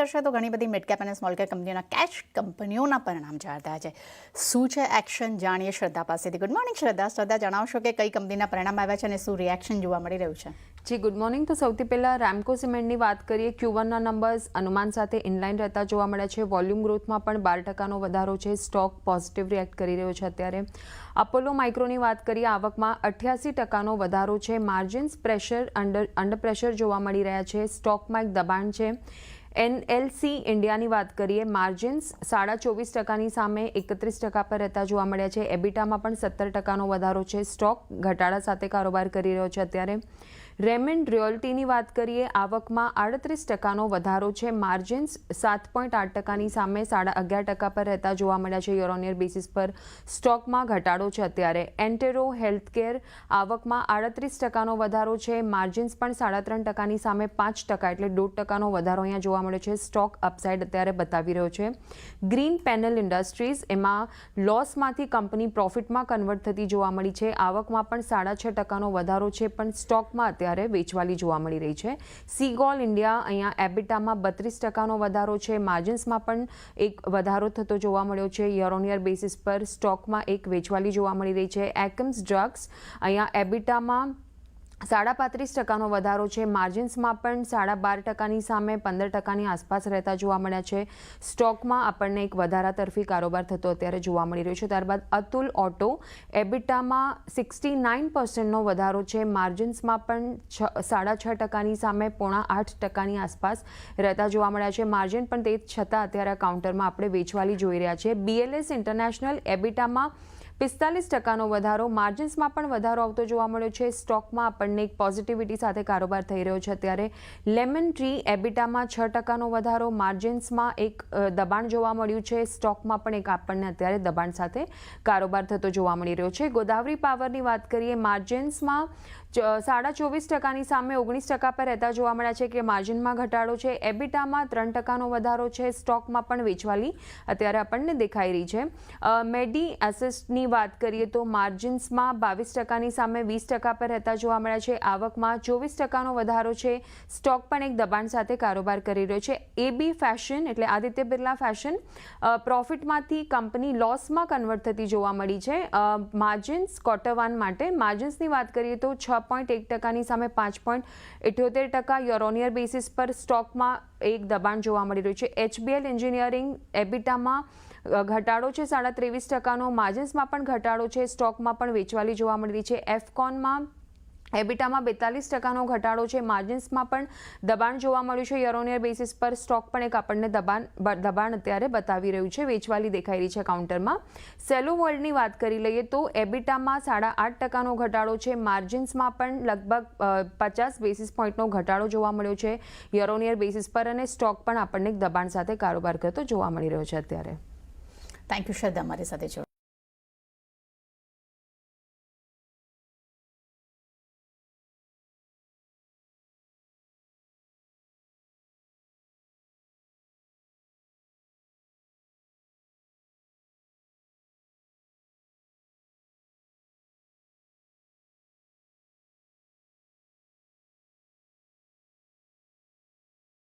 કરશે તો ઘણી બધી મિડ કેપ અને સ્મોલ કેપ કંપનીઓના કેચ કંપનીઓના પરિણામ જાહેર થયા છે. શું છે એક્શન જાણીએ શ્રદ્ધા પાસેથી. ગુડ મોર્નિંગ શ્રદ્ધા, જણાવશો કે કઈ કંપનીના પરિણામ આવ્યા છે અને શું રિએક્શન જોવા મળી રહ્યું છે? જી ગુડ મોર્નિંગ. તો સૌથી પહેલાં રેમકો સિમેન્ટની વાત કરીએ. Q1ના નંબર્સ અનુમાન સાથે ઇનલાઇન રહેતા જોવા મળ્યા છે. વોલ્યુમ ગ્રોથમાં પણ 12% વધારો છે. સ્ટોક પોઝિટિવ રિએક્ટ કરી રહ્યો છે અત્યારે. અપોલો માઇક્રોની વાત કરીએ, આવકમાં 88% વધારો છે. માર્જિન્સ અંડર પ્રેશર જોવા મળી રહ્યા છે. સ્ટોકમાં એક દબાણ છે. NLC ઇન્ડિયાની વાત કરીએ, માર્જિન્સ 24.5%ની સામે 31% પર રહેતા જોવા મળ્યા છે. એબિટામાં પણ 17%નો વધારો છે. સ્ટોક ઘટાડા સાથે કારોબાર કરી રહ્યો છે અત્યારે. રેમન્ડ રિયલ્ટીની વાત કરીએ, આવકમાં 38%નો વધારો છે. માર્જિન્સ 7.8%ની સામે 11.5% પર રહેતા જોવા મળ્યા છે. યર ઓન યર બેસિસ પર સ્ટોકમાં ઘટાડો છે અત્યારે. એન્ટેરો હેલ્થકેર, આવકમાં 38%નો વધારો છે. માર્જિન્સ પણ 3.5%ની સામે 5% એટલે 1.5%નો વધારો અહીંયા જોવા મળ્યો છે. સ્ટોક અપસાઇડ અત્યારે બતાવી રહ્યો છે. ગ્રીન પેનલ ઇન્ડસ્ટ્રીઝ, એમાં લોસમાંથી કંપની પ્રોફિટમાં કન્વર્ટ થતી જોવા મળી છે. આવકમાં પણ 6.5%નો વધારો છે, પણ સ્ટોકમાં અત્યારે વેચવાલી જોવા મળી રહી છે. સીગોલ ઇન્ડિયા, અહીંયા એબિટામાં 32%નો વધારો છે. માર્જિન્સમાં પણ એક વધારો થતો જોવા મળ્યો છે. યર ઓન યર બેસિસ પર સ્ટોકમાં એક વેચવાલી જોવા મળી રહી છે. એકમ્સ ડ્રગ્સ, અહીંયા એબિટામાં 35.5%નો વધારો છે. માર્જિન્સમાં પણ 12.5%ની સામે 15%ની આસપાસ રહેતા જોવા મળ્યા છે. સ્ટોકમાં આપણને એક વધારા તરફી કારોબાર થતો અત્યારે જોવા મળી રહ્યો છે. ત્યારબાદ અતુલ ઓટો, એબિટામાં 69%નો વધારો છે. માર્જિન્સમાં પણ 6.5%ની સામે 7.5%ની આસપાસ રહેતા જોવા મળ્યા છે. માર્જિન પણ તે છતાં અત્યારે કાઉન્ટરમાં આપણે વેચવાલી જોઈ રહ્યા છે. BLS ઇન્ટરનેશનલ, એબિટામાં 45%નો વધારો, માર્જિન્સમાં પણ વધારો આવતો જોવા મળ્યો છે. સ્ટોકમાં આપણને એક પોઝિટિવિટી સાથે કારોબાર થઈ રહ્યો છે અત્યારે. લેમન ટ્રી, એબિટામાં 6%નો વધારો, માર્જિન્સમાં એક દબાણ જોવા મળ્યું છે. સ્ટોકમાં પણ એક આપણને અત્યારે દબાણ સાથે કારોબાર થતો જોવા મળી રહ્યો છે. ગોદાવરી પાવરની વાત કરીએ, માર્જિન્સમાં 24.5%ની સામે 19% પર રહેતા જોવા મળ્યા છે કે માર્જિનમાં ઘટાડો છે. એબિટામાં 3%નો વધારો છે. સ્ટોકમાં પણ વેચવાલી અત્યારે આપણને દેખાઈ રહી છે. મેડી એસેસ્ટની વાત કરીએ તો માર્જિન્સમાં 22%ની સામે 20% પર રહેતા જોવા મળ્યા છે. આવકમાં 24%નો વધારો છે. સ્ટોક પણ એક દબાણ સાથે કારોબાર કરી રહ્યો છે. AB ફેશન એટલે આદિત્ય બિરલા ફેશન, પ્રોફિટમાંથી કંપની લોસમાં કન્વર્ટ થતી જોવા મળી છે. માર્જિન્સ Q1 માટે, માર્જિન્સની વાત કરીએ તો 6.1%ની સામે 5.78%. યર ઓન યર બેસિસ પર સ્ટોકમાં એક દબાણ જોવા મળી રહ્યું છે. HBL એન્જિનિયરિંગ, એબિટામાં ઘટાડો છે 23%નો. માર્જિન્સમાં પણ ઘટાડો છે. સ્ટોકમાં પણ વેચવાલી જોવા મળી રહી છે. એફકોનમાં એબિટામાં 42%નો ઘટાડો છે. માર્જિન્સમાં પણ દબાણ જોવા મળ્યું છે. યર ઓન યર બેસિસ પર સ્ટોક પણ એક આપણને દબાણ અત્યારે બતાવી રહ્યું છે. વેચવાલી દેખાઈ રહી છે કાઉન્ટરમાં. સેલો વર્લ્ડની વાત કરી લઈએ તો એબિટામાં 8.5%નો ઘટાડો છે. માર્જિન્સમાં પણ લગભગ 50 બેસિસ પોઈન્ટનો ઘટાડો જોવા મળ્યો છે યર ઓન યર બેસિસ પર, અને સ્ટોક પણ આપણને એક દબાણ સાથે કારોબાર કરતો જોવા મળી રહ્યો છે અત્યારે. થેન્ક યુ શ્રદ્ધા, અમારી સાથે જોડાવા.